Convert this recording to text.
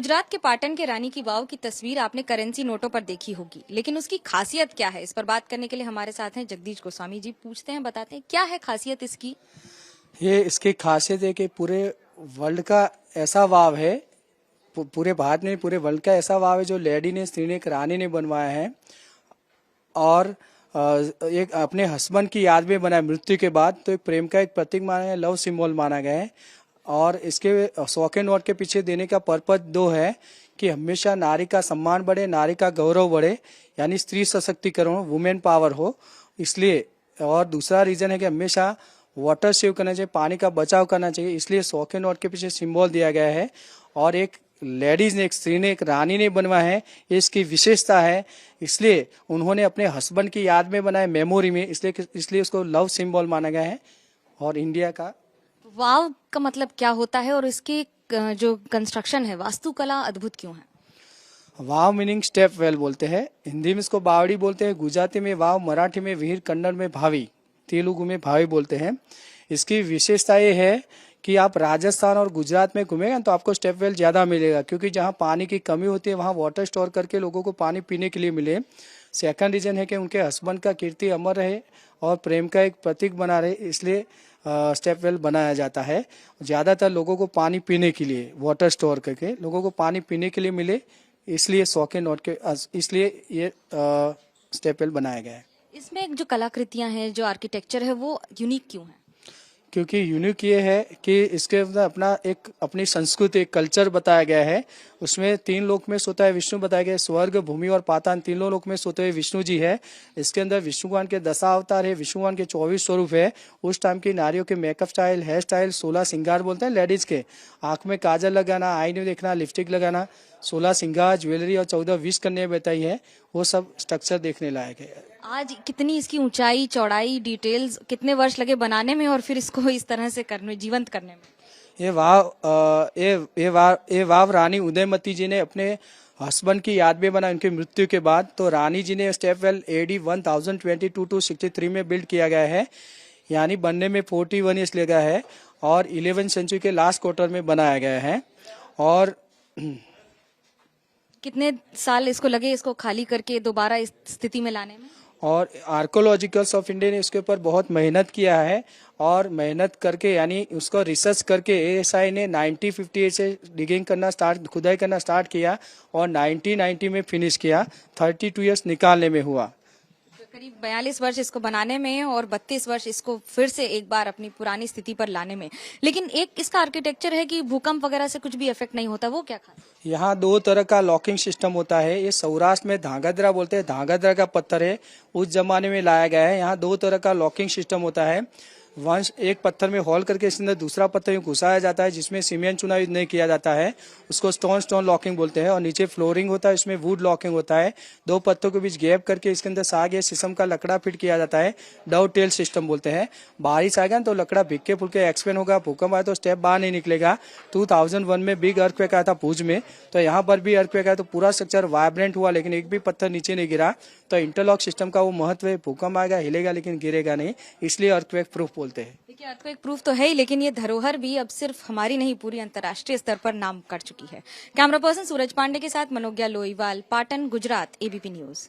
गुजरात के पाटन के रानी की वाव की तस्वीर आपने करेंसी नोटों पर देखी होगी, लेकिन उसकी खासियत क्या है, इस पर बात करने के लिए हमारे साथ हैं जगदीश गोस्वामी जी। पूछते हैं, बताते हैं क्या है खासियत इसकी। ये इसकी खासियत है कि पूरे वर्ल्ड का ऐसा वाव है, पूरे भारत में पूरे वर्ल्ड का ऐसा वाव है जो लेडी ने, स्त्री ने, एक रानी ने बनवाया है और एक अपने हस्बैंड की याद में बना है मृत्यु के बाद। तो एक प्रेम का एक प्रतीक माना है, लव सिंबल माना गया है। और इसके 100 के नोट के पीछे देने का पर्पज दो है कि हमेशा नारी का सम्मान बढ़े, नारी का गौरव बढ़े, यानी स्त्री सशक्तिकरण, वुमेन पावर हो, इसलिए। और दूसरा रीजन है कि हमेशा वाटर सेव करना चाहिए, पानी का बचाव करना चाहिए, इसलिए 100 के नोट के पीछे सिंबल दिया गया है। और एक लेडीज ने, एक स्त्री ने, एक रानी ने बनवाया है, ये इसकी विशेषता है। इसलिए उन्होंने अपने हस्बैंड की याद में बनाया, मेमोरी में, इसलिए उसको लव सिंबल माना गया है। और इंडिया का वाव का मतलब क्या होता है और इसकी जो कंस्ट्रक्शन है, वास्तुकला अद्भुत क्यों है? वाव मीनिंग स्टेप वेल बोलते हैं, हिंदी में इसको बावड़ी बोलते हैं, गुजराती में वाव, मराठी में वीर, कन्नड़ में भावी, तेलुगु में भावी बोलते हैं। इसकी विशेषता ये है कि आप राजस्थान और गुजरात में घूमेंगे तो आपको स्टेप वेल ज्यादा मिलेगा, क्योंकि जहाँ पानी की कमी होती है वहाँ वाटर स्टोर करके लोगों को पानी पीने के लिए मिले। सेकंड रीजन है कि उनके हस्बैंड का कीर्ति अमर रहे और प्रेम का एक प्रतीक बना रहे, इसलिए स्टेप वेल बनाया जाता है। ज्यादातर लोगों को पानी पीने के लिए, वाटर स्टोर करके लोगों को पानी पीने के लिए मिले, इसलिए 100 के नोट के, इसलिए ये स्टेप वेल बनाया गया है। इसमें जो कलाकृतियां हैं, जो आर्किटेक्चर है, वो यूनिक क्यों है? क्योंकि यूनिक ये है कि इसके अंदर अपनी संस्कृति, एक कल्चर बताया गया है। उसमें 3 लोक में सोता है विष्णु बताया गया है, स्वर्ग, भूमि और पाताल, तीनों लोक में सोते हुए विष्णु जी है। इसके अंदर विष्णु भगवान के 10 अवतार है, विष्णु भगवान के 24 स्वरूप है। उस टाइम की नारियों के मेकअप स्टाइल, हेयर स्टाइल, 16 श्रृंगार बोलते हैं लेडीज के, आंख में काजल लगाना, आईने देखना, लिपस्टिक लगाना, 16 श्रृंगार, ज्वेलरी और 14 विश करने बताई है, वो सब स्ट्रक्चर देखने लायक है। आज कितनी इसकी ऊंचाई, चौड़ाई, डिटेल्स, कितने वर्ष लगे बनाने में और फिर इसको इस तरह से करने, जीवंत करने में? ये वाव रानी उदयमती जी ने अपने हस्बैंड की याद में बना, उनकी मृत्यु के बाद। तो रानी जी ने स्टेप वेल AD 1022 to 63 में बिल्ड किया गया है, यानी बनने में 41 ईयर्स लगा है और 11th सेंचुरी के लास्ट क्वार्टर में बनाया गया है। और कितने साल इसको लगे, इसको खाली करके दोबारा इस स्थिति में लाने में? और आर्कोलॉजिकल्स ऑफ इंडिया ने इसके ऊपर बहुत मेहनत किया है और मेहनत करके, यानी उसको रिसर्च करके ASI ने 1958 से डिगिंग करना स्टार्ट, खुदाई करना स्टार्ट किया और 1990 में फिनिश किया। 32 ईयर्स निकालने में हुआ। करीब 42 वर्ष इसको बनाने में और 32 वर्ष इसको फिर से एक बार अपनी पुरानी स्थिति पर लाने में। लेकिन एक इसका आर्किटेक्चर है कि भूकंप वगैरह से कुछ भी इफेक्ट नहीं होता, वो क्या खास? यहाँ 2 तरह का लॉकिंग सिस्टम होता है। ये सौराष्ट्र में धांगध्रा बोलते हैं, धांगध्रा का पत्थर है, उस जमाने में लाया गया है। यहाँ 2 तरह का लॉकिंग सिस्टम होता है। वंश एक पत्थर में होल करके इसके अंदर दूसरा पत्थर घुसाया जाता है, जिसमें सीमेंट चुना नहीं किया जाता है, उसको स्टोन लॉकिंग बोलते हैं। और नीचे फ्लोरिंग होता है, इसमें वुड लॉकिंग होता है। 2 पत्थरों के बीच गैप करके इसके अंदर साग या शीशम का लकड़ा फिट किया जाता है, डव टेल सिस्टम बोलते हैं। बारिश आएगा तो लकड़ा भिक्के फुलके एक्सपेंड होगा, भूकंप आए तो स्टेप बाहर नहीं निकलेगा। 2001 में बिग अर्थक्वेक आया था भुज में, तो यहाँ पर भी अर्थक्वेक आया तो पूरा स्ट्रक्चर वाइब्रेंट हुआ, लेकिन एक भी पत्थर नीचे नहीं गिरा। तो इंटरलॉक सिस्टम का वो महत्व है, भूकंप आएगा, हिलेगा लेकिन गिरेगा नहीं, इसलिए अर्थक्वेक प्रूफ बोलते हैं। देखिए, अर्थक्वेक प्रूफ तो है ही, लेकिन ये धरोहर भी अब सिर्फ हमारी नहीं, पूरी अंतर्राष्ट्रीय स्तर पर नाम कर चुकी है। कैमरा पर्सन सूरज पांडे के साथ मनोज्ञा लोईवाल, पाटन, गुजरात, ABP न्यूज।